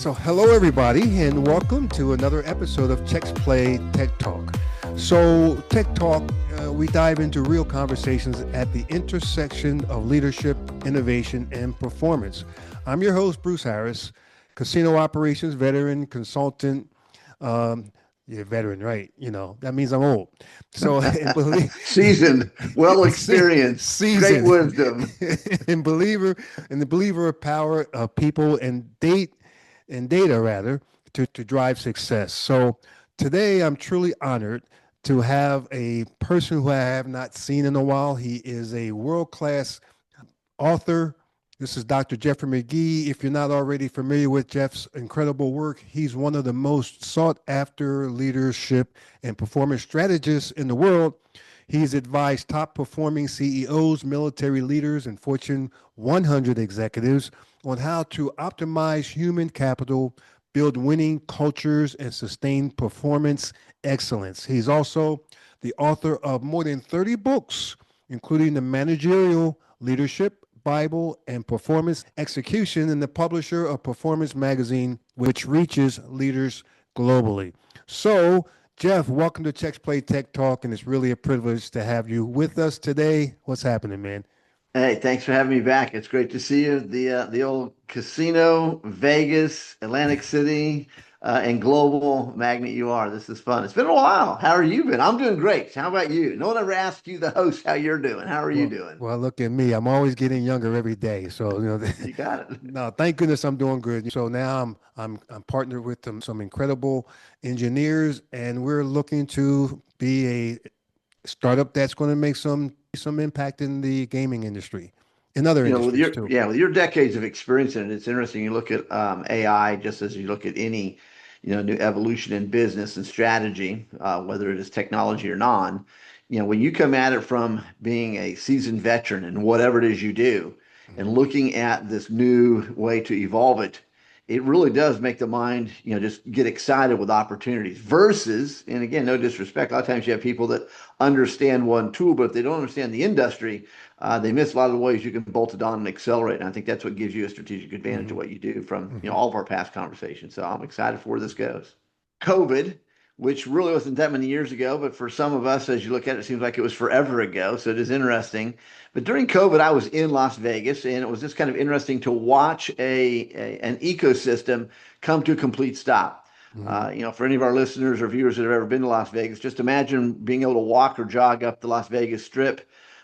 So hello everybody and welcome to another episode of Cheques Play Tech Talk. So Tech Talk, we dive into real conversations at the intersection of leadership, innovation, and performance. I'm your host, Bruce Harris, casino operations veteran, consultant. You're a veteran, right? You know, that means I'm old. So, Seasoned, well experienced, great seasoned, wisdom. and the believer of power of people and data rather to drive success. So today I'm truly honored to have a person who I have not seen in a while. He is a world-class author. This is Dr. Jeffrey Magee. If you're not already familiar with Jeff's incredible work, he's one of the most sought after leadership and performance strategists in the world. He's advised top performing CEOs, military leaders, and Fortune 100 executives on how to optimize human capital, build winning cultures, and sustain performance excellence. He's also the author of more than 30 books, including the Managerial Leadership Bible and Performance Execution, and the publisher of Performance Magazine, which reaches leaders globally. So, Jeff, welcome to Cheques Play Tech Talk, and it's really a privilege to have you with us today. What's happening, man? Hey, thanks for having me back. It's great to see you. The old casino, Vegas, Atlantic City, and global magnet you are. This is fun. It's been a while. How are you been? I'm doing great. How about you? No one ever asked you, the host, how you're doing. How are you Well, doing? well, look at me. I'm always getting younger every day. So, You got it. no, thank goodness I'm doing good. So now I'm partnered with some incredible engineers, and we're looking to be a startup that's going to make some impact in the gaming industry, in other With industries your too. with your decades of experience in it, it's interesting. You look at AI just as you look at any, new evolution in business and strategy, whether it is technology or non. When you come at it from being a seasoned veteran in whatever it is you do, and Mhm. looking at this new way to evolve it, it really does make the mind, just get excited with opportunities. Versus, and again, no disrespect, a lot of times you have people that understand one tool, but if they don't understand the industry, they miss a lot of the ways you can bolt it on and accelerate. And I think that's what gives you a strategic advantage of Mhm. what you do from Mhm. all of our past conversations. So I'm excited for where this goes. COVID, which really wasn't that many years ago, but for some of us, as you look at it, it seems like it was forever ago. So it is interesting. But during COVID, I was in Las Vegas, and it was just kind of interesting to watch an ecosystem come to a complete stop. Mhm. For any of our listeners or viewers that have ever been to Las Vegas, just imagine being able to walk or jog up the Las Vegas Strip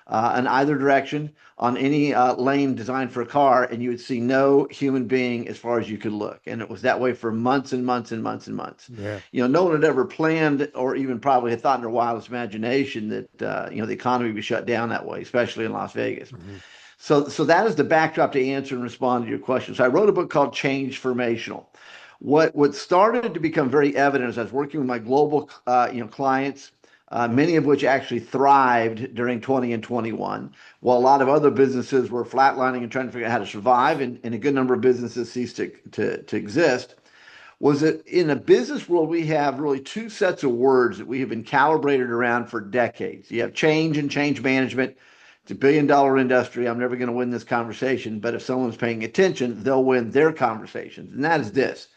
in either direction on any lane designed for a car, and you would see no human being as far as you could look. And it was that way for months and months and months and months. Yeah. No one had ever planned or even probably had thought in their wildest imagination that the economy would be shut down that way, especially in Las Vegas. Mhm. So that is the backdrop to answer and respond to your question. So I wrote a book called Change Formational. What started to become very evident as I was working with my global clients, many of which actually thrived during 20 and 21, while a lot of other businesses were flatlining and trying to figure out how to survive, and a good number of businesses ceased to exist, was that in a business world, we have really two sets of words that we have been calibrated around for decades. You have change and change management. It's $1 billion industry. I'm never going to win this conversation, but if someone's paying attention, they'll win their conversations. And that is this.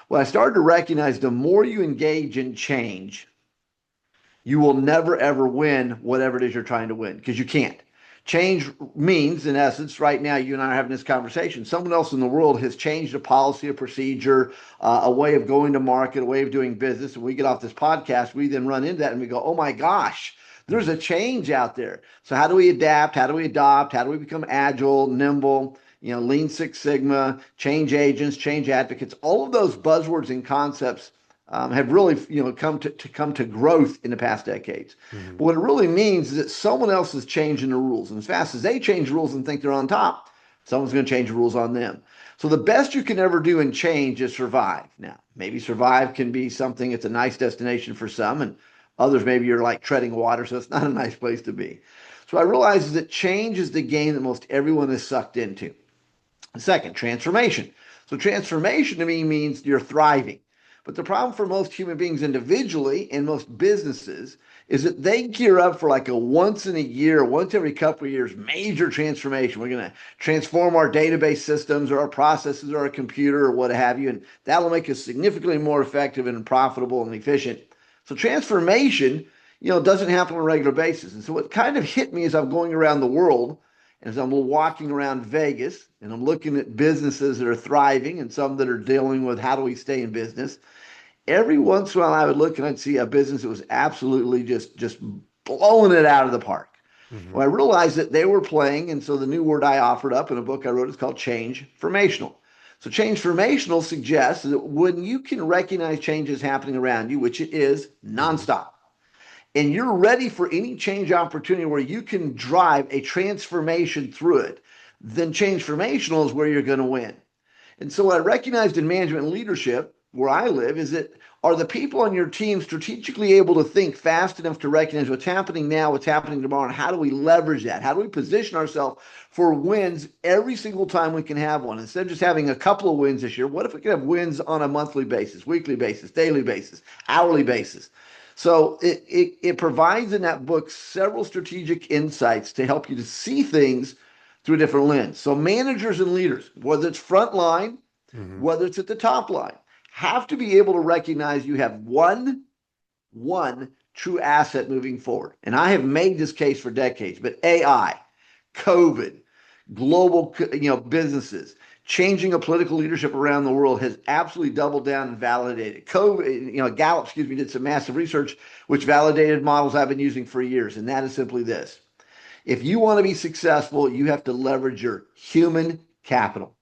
What I started to recognize, the more you engage in change, you will never ever win whatever it is you're trying to win, because you can't. Change means, in essence, right now, you and I are having this conversation. Someone else in the world has changed a policy, a procedure, a way of going to market, a way of doing business. And we get off this podcast, we then run into that and we go, oh my gosh, there's a change out there. So, how do we adapt? How do we adopt? How do we become agile, nimble? Lean Six Sigma, change agents, change advocates, all of those buzzwords and concepts have really come to growth in the past decades. Mhm. But what it really means is that someone else is changing the rules, and as fast as they change rules and think they're on top, someone's going to change the rules on them. So the best you can ever do in change is survive. Now, maybe survive can be something, it's a nice destination for some, and others maybe you're like treading water, so it's not a nice place to be. So I realize that change is the game that most everyone is sucked into. Second, transformation. So transformation to me means you're thriving. But the problem for most human beings individually and most businesses is that they gear up for like a once in a year, once every couple of years, major transformation. We're going to transform our database systems or our processes or our computer or what have you, and that'll make us significantly more effective and profitable and efficient. So transformation, doesn't happen on a regular basis. And so what kind of hit me as I'm going around the world, as I'm walking around Vegas and I'm looking at businesses that are thriving and some that are dealing with how do we stay in business, every once in a while I would look and I'd see a business that was absolutely just blowing it out of the park. Hmm. Well, I realized that they were playing, and so the new word I offered up in a book I wrote is called change formational. So change formational suggests that when you can recognize changes happening around you, which it is Hmm. nonstop, and you're ready for any change opportunity where you can drive a transformation through it, then change formational is where you're going to win. And so what I recognized in management and leadership, where I live, is that are the people on your team strategically able to think fast enough to recognize what's happening now, what's happening tomorrow, and how do we leverage that? How do we position ourselves for wins every single time we can have one? Instead of just having a couple of wins this year, what if we could have wins on a monthly basis, weekly basis, daily basis, hourly basis? So it provides in that book several strategic insights to help you to see things through a different lens. So managers and leaders, whether it's front line, Hmm. whether it's at the top line, have to be able to recognize you have one true asset moving forward. And I have made this case for decades, but AI, COVID, global businesses, changing of political leadership around the world has absolutely doubled down and validated. COVID, Gallup, did some massive research which validated models I've been using for years, and that is simply this. If you want to be successful, you have to leverage your human capital.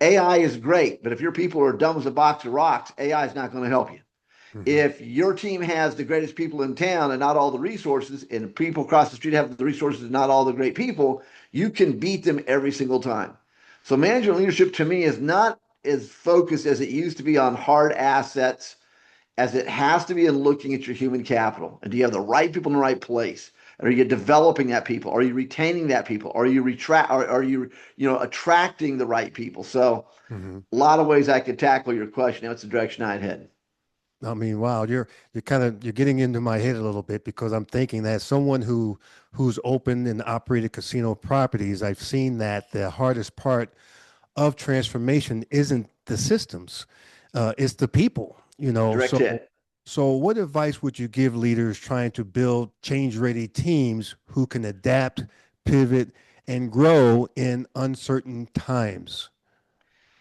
AI is great, but if your people are dumb as a box of rocks, AI is not going to help you. Hmm. If your team has the greatest people in town and not all the resources, and people across the street have the resources and not all the great people, you can beat them every single time. So management leadership to me is not as focused as it used to be on hard assets as it has to be in looking at your human capital. And do you have the right people in the right place? Are you developing that people? Are you retaining that people? Are you attracting the right people? So Hmm. a lot of ways I could tackle your question. That's the direction I'd head. I mean, wow, you're getting into my head a little bit because I'm thinking that someone who's opened and operated casino properties, I've seen that the hardest part of transformation isn't the systems, it's the people, Direct hit. So what advice would you give leaders trying to build change-ready teams who can adapt, pivot, and grow in uncertain times?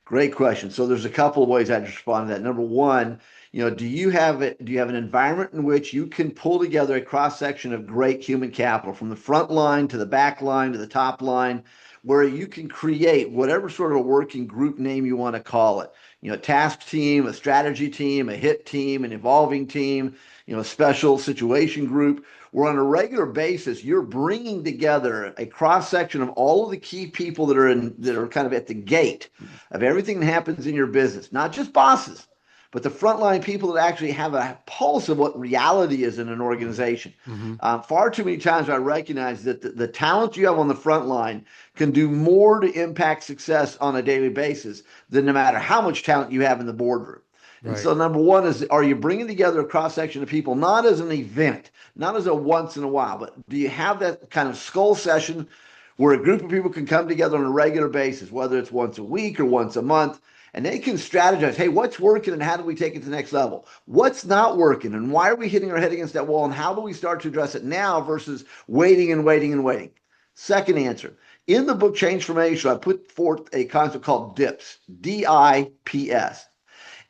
Great question. So there's a couple of ways I'd respond to that. Number one, do you have an environment in which you can pull together a cross section of great human capital from the front line to the back line to the top line, where you can create whatever sort of working group name you want to call it. A task team, a strategy team, a hit team, an evolving team, a special situation group, where on a regular basis you're bringing together a cross section of all of the key people that are kind of at the gate of everything that happens in your business, not just bosses, but the frontline people that actually have a pulse of what reality is in an organization. Mm-hmm. Far too many times I recognize that the talent you have on the front line can do more to impact success on a daily basis than no matter how much talent you have in the boardroom. And Right. so, number one is, are you bringing together a cross section of people, not as an event, not as a once in a while, but do you have that kind of skull session where a group of people can come together on a regular basis, whether it's once a week or once a month, and they can strategize, hey, what's working and how do we take it to the next level? What's not working and why are we hitting our head against that wall and how do we start to address it now versus waiting and waiting and waiting? Second answer. In the book Change Formation, I put forth a concept called DIPS, DIPS.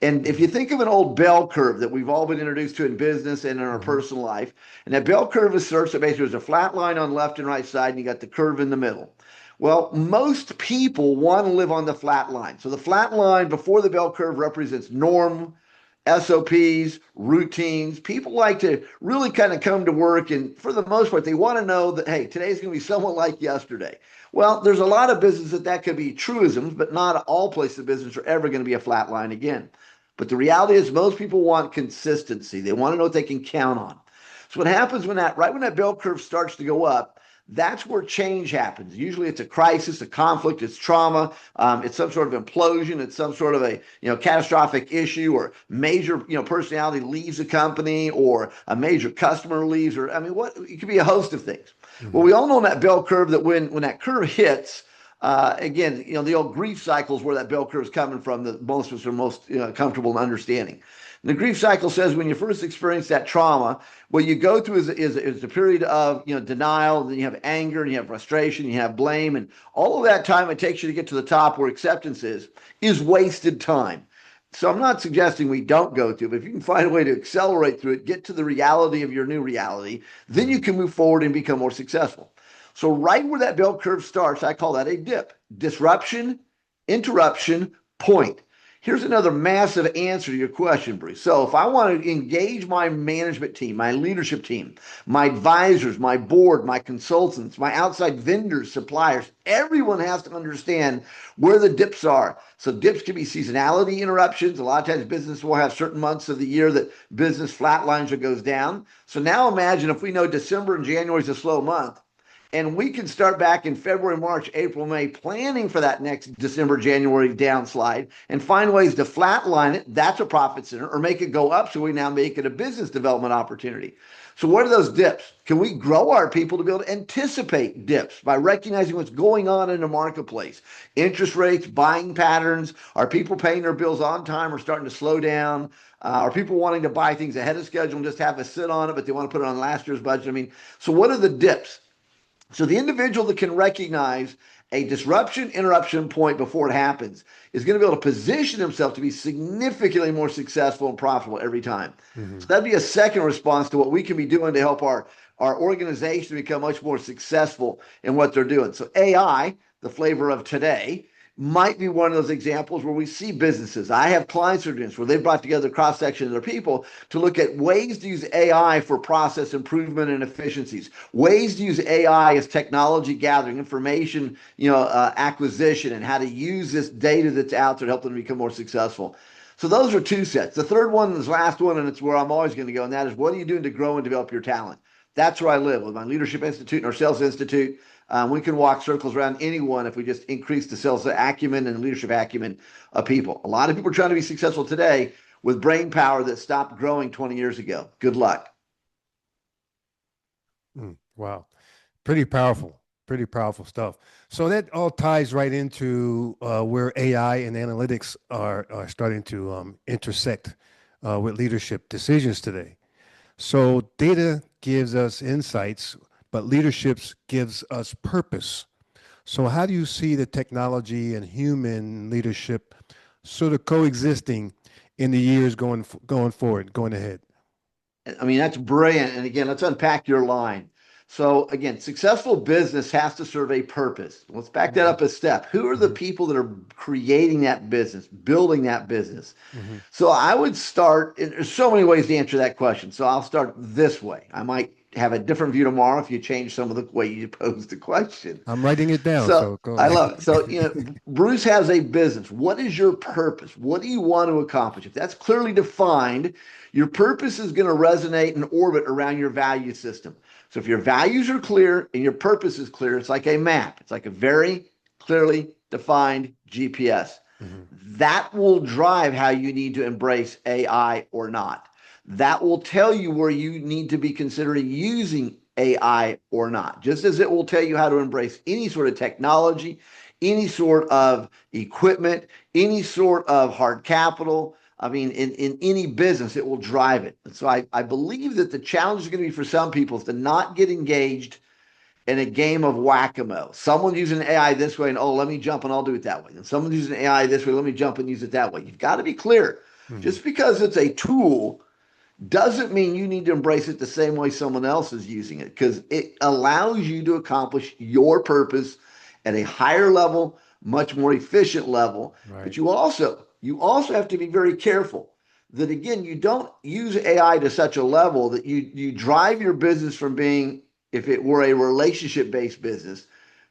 And if Mm-hmm. you think of an old bell curve that we've all been introduced to in business and in our Mm-hmm. personal life, and that bell curve asserts that basically there's a flat line on left and right side, and you got the curve in the middle. Well, most people want to live on the flat line. So the flat line before the bell curve represents norm, SOPs, routines. People like to really kind of come to work, and for the most part, they want to know that, hey, today's going to be somewhat like yesterday. Well, there's a lot of business that could be truisms, but not all places of business are ever going to be a flat line again. But the reality is, most people want consistency. They want to know what they can count on. So what happens when that bell curve starts to go up? That's where change happens. Usually it's a crisis, a conflict, it's trauma, it's some sort of implosion, it's some sort of a catastrophic issue, or major personality leaves a company, or a major customer leaves, or I mean, what it could be a host of things. Well, Hmm. we all know that bell curve, that when that curve hits, again, the old grief cycle is where that bell curve is coming from, that most of us are most comfortable in understanding. And the grief cycle says when you first experience that trauma, what you go through is a period of denial, then you have anger, and you have frustration, you have blame, and all of that time it takes you to get to the top where acceptance is wasted time. So I'm not suggesting we don't go through, but if you can find a way to accelerate through it, get to the reality of your new reality, then you Hmm. can move forward and become more successful. So right where that bell curve starts, I call that a dip. Disruption, interruption, point. Here's another massive answer to your question, Bruce. So if I want to engage my management team, my leadership team, my advisors, my board, my consultants, my outside vendors, suppliers, everyone has to understand where the dips are. So dips can be seasonality interruptions. A lot of times business will have certain months of the year that business flatlines or goes down. So now imagine if we know December and January is a slow month, and we can start back in February, March, April, May, planning for that next December, January downslide and find ways to flatline it. That's a profit center, or make it go up. So we now make it a business development opportunity. So what are those dips? Can we grow our people to be able to anticipate dips by recognizing what's going on in the marketplace? Interest rates, buying patterns, are people paying their bills on time or starting to slow down? Are people wanting to buy things ahead of schedule and just have us sit on it, but they want to put it on last year's budget? I mean, so what are the dips? So the individual that can recognize a disruption, interruption point before it happens is going to be able to position himself to be significantly more successful and profitable every time. So Hmm. that'd be a second response to what we can be doing to help our organization become much more successful in what they're doing. So AI, the flavor of today, might be one of those examples where we see businesses. I have clients who are doing this, where they've brought together a cross section of their people to look at ways to use AI for process improvement and efficiencies, ways to use AI as technology gathering, information, acquisition, and how to use this data that's out there to help them become more successful. So those are two sets. The third one is the last one, and it's where I'm always going to go, and that is, what are you doing to grow and develop your talent? That's where I live with my Leadership Institute and our Sales Institute. We can walk circles around anyone if we just increase the sales acumen and leadership acumen of people. A lot of people are trying to be successful today with brain power that stopped growing 20 years ago. Good luck. Wow. Pretty powerful stuff. So that all ties right into where AI and analytics are starting to intersect with leadership decisions today. So data gives us insights, but leadership gives us purpose. So how do you see the technology and human leadership sort of coexisting in the years going forward, going ahead? I mean, that's brilliant. And again, let's unpack your line. So, again, successful business has to serve a purpose. Let's back that Hmm. up a step. Who are the Hmm. people that are creating that business, building that business? Hmm. So, I would start, and there's so many ways to answer that question. So, I'll start this way. I might have a different view tomorrow if you change some of the way you pose the question. I'm writing it down, So so go I ahead. love it. So, Bruce has a business. What is your purpose? What do you want to accomplish? If that's clearly defined, your purpose is going to resonate and orbit around your value system. So if your values are clear and your purpose is clear, it's like a map. It's like a very clearly defined GPS. Hmm. That will drive how you need to embrace AI or not. That will tell you where you need to be considering using AI or not, just as it will tell you how to embrace any sort of technology, any sort of equipment, any sort of hard capital. I mean, in any business, it will drive it. And so I believe that the challenge is going to be for some people is to not get engaged in a game of whack-a-mole. Someone's using AI this way, and oh, let me jump and I'll do it that way. And someone's using AI this way, let me jump and use it that way. You've got to be clear. Hmm. Just because it's a tool doesn't mean you need to embrace it the same way someone else is using it, because it allows you to accomplish your purpose at a higher level, much more efficient level. Right. But you also have to be very careful that, again, you don't use AI to such a level that you drive your business from being, if it were a relationship based business,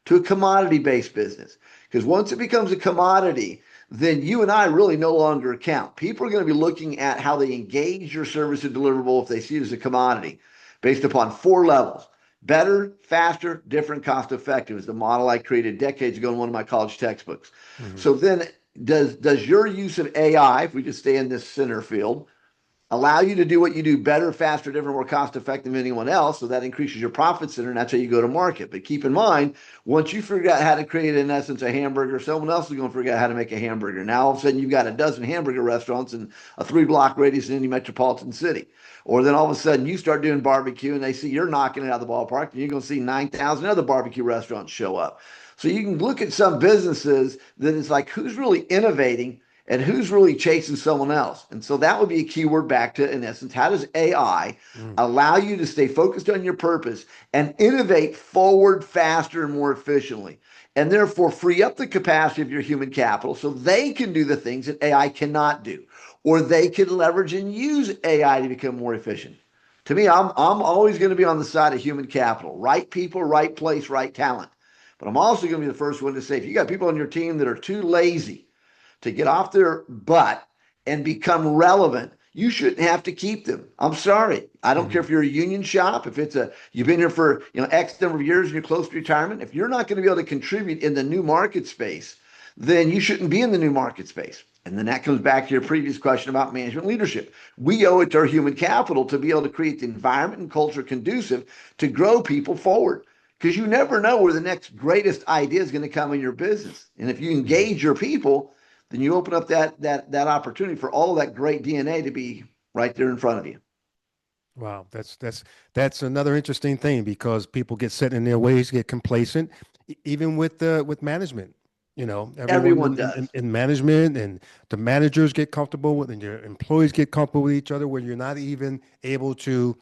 to a commodity based business. Because once it becomes a commodity, then you and I really no longer count. People are going to be looking at how they engage your service or deliverable if they see it as a commodity, based upon four levels: Better, faster, different, cost effective is the model I created decades ago in one of my college textbooks. Hmm. So then, does your use of AI, if we just stay in this center field, allow you to do what you do better, faster, different, more cost effective than anyone else? So that increases your profit center, and that's how you go to market. But keep in mind, once you figure out how to create, in essence, a hamburger, someone else is going to figure out how to make a hamburger. Now, all of a sudden, you've got a dozen hamburger restaurants in a 3 block radius in any metropolitan city. Or then all of a sudden, you start doing barbecue and they see you're knocking it out of the ballpark, and you're going to see 9,000 other barbecue restaurants show up. So you can look at some businesses that it's like, who's really innovating and who's really chasing someone else. And so that would be a keyword back to, in essence, how does AI Mm. allow you to stay focused on your purpose and innovate forward faster and more efficiently? And therefore free up the capacity of your human capital so they can do the things that AI cannot do, or they can leverage and use AI to become more efficient. To me, I'm always going to be on the side of human capital, right people, right place, right talent. But I'm also going to be the first one to say, if you got people on your team that are too lazy to get off their butt and become relevant, you shouldn't have to keep them. I'm sorry. I don't care Mhm. if you're a union shop, if it's a you've been here for X number of years and you're close to retirement. If you're not going to be able to contribute in the new market space, then you shouldn't be in the new market space. And then that comes back to your previous question about management leadership. We owe it to our human capital to be able to create the environment and culture conducive to grow people forward. Because you never know where the next greatest idea is going to come in your business. And if you Mhm. engage your people, then you open up that opportunity for all of that great DNA to be right there in front of you. Wow, that's another interesting thing because people get set in their ways, get complacent, even with management. Everyone Everyone in does. in management and the managers get comfortable with, and your employees get comfortable with each other, where you're not even able to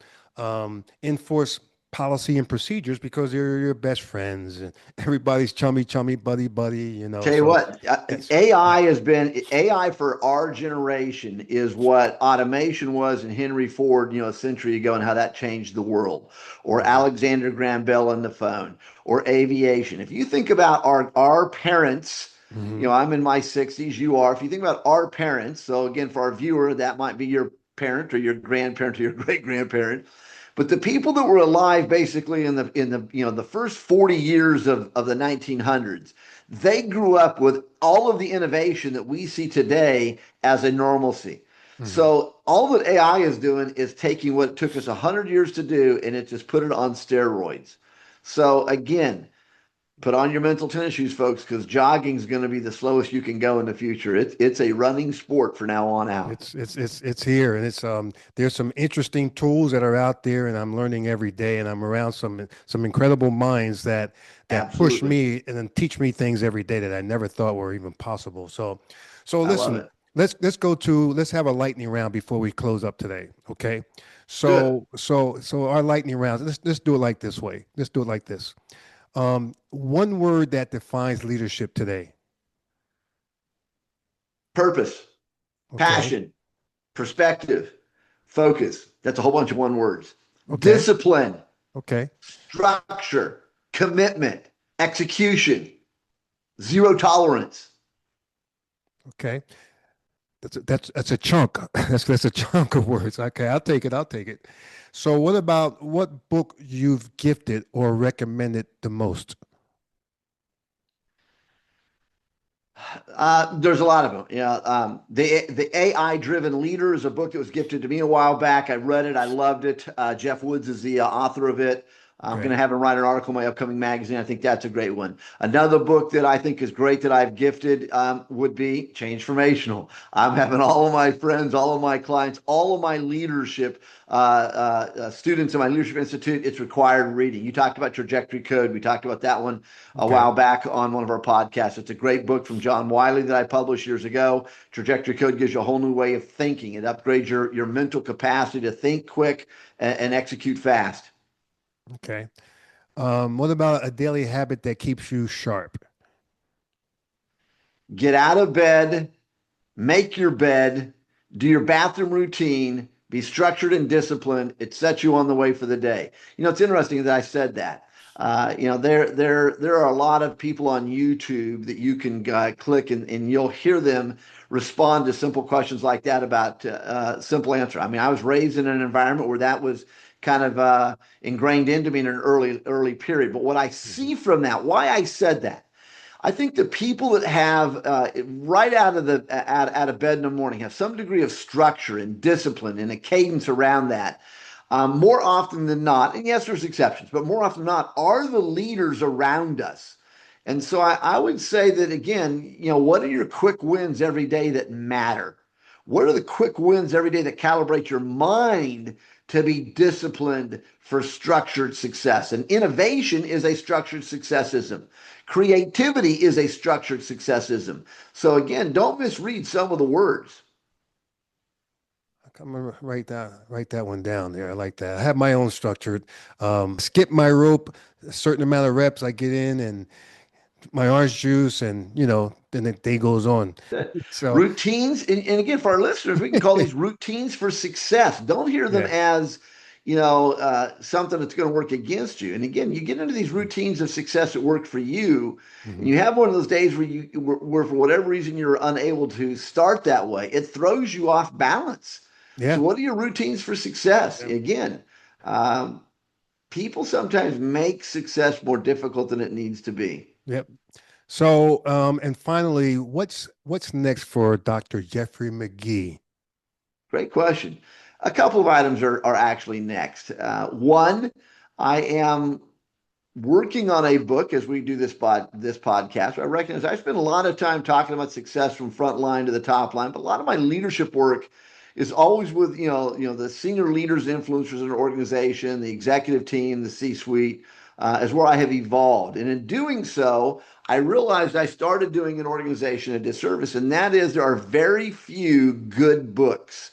enforce policy and procedures because they're your best friends and everybody's chummy, chummy, buddy, buddy. Tell you So what, it's AI has been AI for our generation is what automation was in Henry Ford, a century ago, and how that changed the world, or Mhm. Alexander Graham Bell on the phone, or aviation. If you think about our parents, Mhm. I'm in my 60s, you are. If you think about our parents, so again, for our viewer, that might be your parent or your grandparent or your great grandparent. But the people that were alive basically in the first 40 years of the 1900s, they grew up with all of the innovation that we see today as a normalcy. Mhm. So all that AI is doing is taking what it took us 100 years to do and it just put it on steroids. So again, put on your mental tennis shoes, folks, because jogging is going to be the slowest you can go in the future. It's a running sport for now on out. It's here, and it's there's some interesting tools that are out there, and I'm learning every day, and I'm around some incredible minds that push Absolutely. me and then teach me things every day that I never thought were even possible. So I love listen, it. let's have a lightning round before we close up today, okay? Good. So our lightning rounds, let's do it like this way. Let's do it like this. One word that defines leadership today. Purpose, Okay, passion, perspective, focus. That's a whole bunch of one words. okay, Discipline, okay, structure, commitment, execution, zero tolerance. okay. That's a chunk. That's a chunk of words. Okay, I'll take it. I'll take it. So, what about what book you've gifted or recommended the most? There's a lot of them. Yeah, the AI driven leader is a book that was gifted to me a while back. I read it. I loved it. Jeff Woods is the author of it. I'm going Okay. to have him write an article in my upcoming magazine. I think that's a great one. Another book that I think is great that I've gifted would be Transformational. I'm having all of my friends, all of my clients, all of my leadership students in my leadership institute. It's required reading. You talked about Trajectory Code. We talked about that one a Okay. while back on one of our podcasts. It's a great book from John Wiley that I published years ago. Trajectory Code gives you a whole new way of thinking. It upgrades your mental capacity to think quick and execute fast. Okay. What about a daily habit that keeps you sharp? Get out of bed, make your bed, do your bathroom routine, be structured and disciplined. It sets you on the way for the day. It's interesting that I said that. There are a lot of people on YouTube that you can click and you'll hear them respond to simple questions like that about simple answer. I mean, I was raised in an environment where that was kind of ingrained into me in an early period. But what I see from that, why I said that, I think the people that have right out of bed in the morning have some degree of structure and discipline and a cadence around that. More often than not, and yes, there's exceptions, but more often than not, are the leaders around us. And so I would say that again, what are your quick wins every day that matter? What are the quick wins every day that calibrate your mind to be disciplined for structured success? And innovation is a structured successism. Creativity is a structured successism. So again, don't misread some of the words. I'm gonna write that one down there. I like that. I have my own structured. Skip my rope, a certain amount of reps I get in, and my orange juice, and then the day goes on. So Routines, and again, for our listeners, we can call these routines for success. Don't hear them yeah. as something that's going to work against you. And again, you get into these routines of success that work for you, and Hmm. you have one of those days where for whatever reason you're unable to start that way. It throws you off balance. So, Yeah. what are your routines for success? Yeah. Again, um, people sometimes make success more difficult than it needs to be. Yep. So, and finally, what's next for Dr. Jeffrey Magee? Great question. A couple of items are actually next. One, I am working on a book as we do this podcast. I recognize I spend a lot of time talking about success from front line to the top line, but a lot of my leadership work is always with the senior leaders, influencers in an organization, the executive team, the C-suite, is where I have evolved. And in doing so, I realized I started doing an organization a disservice, and that is there are very few good books,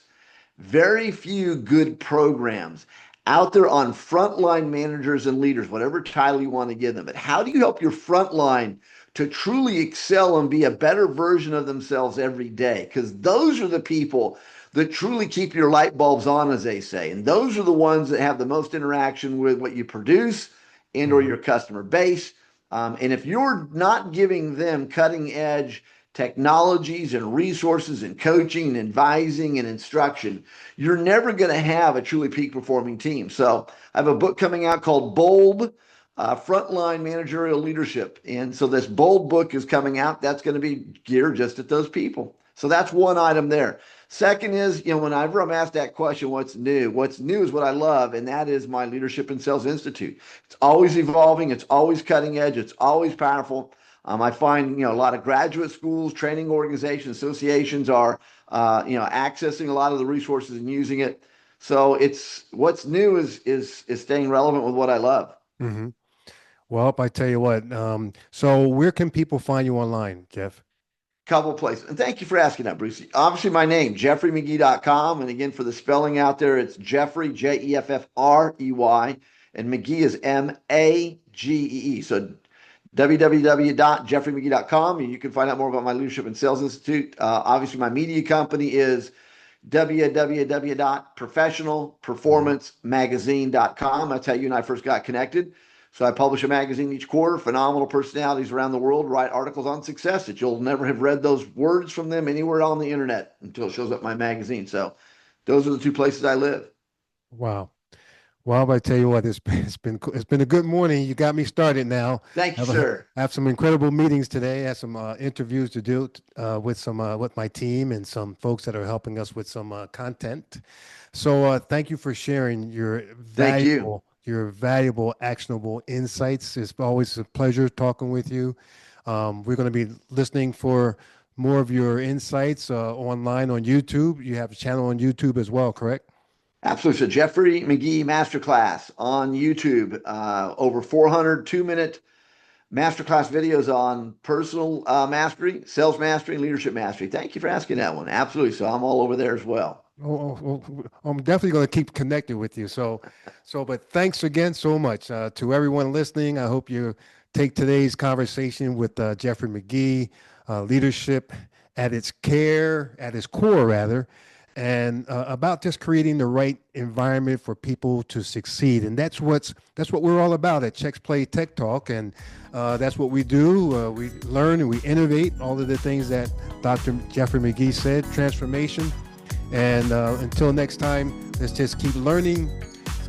very few good programs out there on frontline managers and leaders, whatever title you want to give them. But how do you help your frontline to truly excel and be a better version of themselves every day? Because those are the people that truly keep your light bulbs on, as they say. And those are the ones that have the most interaction with what you produce and or Hmm. your customer base. And if you're not giving them cutting edge technologies and resources and coaching and advising and instruction, you're never going to have a truly peak performing team. So I have a book coming out called Bold, Frontline Managerial Leadership. And so this Bold book is coming out. That's going to be geared just at those people. So that's one item there. Second is, whenever I'm asked that question, what's new? What's new is what I love, and that is my Leadership and Sales Institute. It's always evolving. It's always cutting edge. It's always powerful. I find a lot of graduate schools, training organizations, associations are accessing a lot of the resources and using it. So it's what's new is staying relevant with what I love. Hmm. Well, I tell you what. So where can people find you online, Jeff? Couple places. And thank you for asking that, Bruce. Obviously, my name, jeffreymcgee.com. And again, for the spelling out there, it's Jeffrey, Jeffrey, and Magee is Magee. So www.jeffreymcgee.com. And you can find out more about my Leadership and Sales Institute. Obviously, my media company is Hmm. www.professionalperformancemagazine.com. That's how you and I first got connected. So I publish a magazine each quarter. Phenomenal personalities around the world write articles on success that you'll never have read those words from them anywhere on the internet until it shows up in my magazine. So those are the two places I live. Wow. Well, I tell you what, it's been a good morning. You got me started now. Thank you, Have a, sir. have some incredible meetings today. Have some interviews to do with my team and some folks that are helping us with some content. So thank you for sharing Thank you. your valuable, actionable insights. It's always a pleasure talking with you. We're going to be listening for more of your insights online on YouTube. You have a channel on YouTube as well, correct? Absolutely. So Jeffrey McGee Masterclass on YouTube, over 400 2-minute masterclass videos on personal mastery, sales mastery, and leadership mastery. Thank you for asking that one. Absolutely. So I'm all over there as well. I'm definitely going to keep connected with you. But thanks again so much to everyone listening. I hope you take today's conversation with Jeffrey Magee, leadership at its core rather, and about just creating the right environment for people to succeed. And that's what we're all about at Cheques Play Tech Talk, and that's what we do. We learn and we innovate all of the things that Dr. Jeffrey Magee said, transformation. And until next time, let's just keep learning,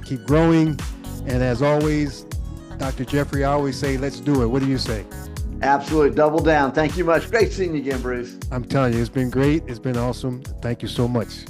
keep growing. And as always, Dr. Jeffrey, I always say, let's do it. What do you say? Absolutely. Double down. Thank you much. Great seeing you again, Bruce. I'm telling you, it's been great. It's been awesome. Thank you so much.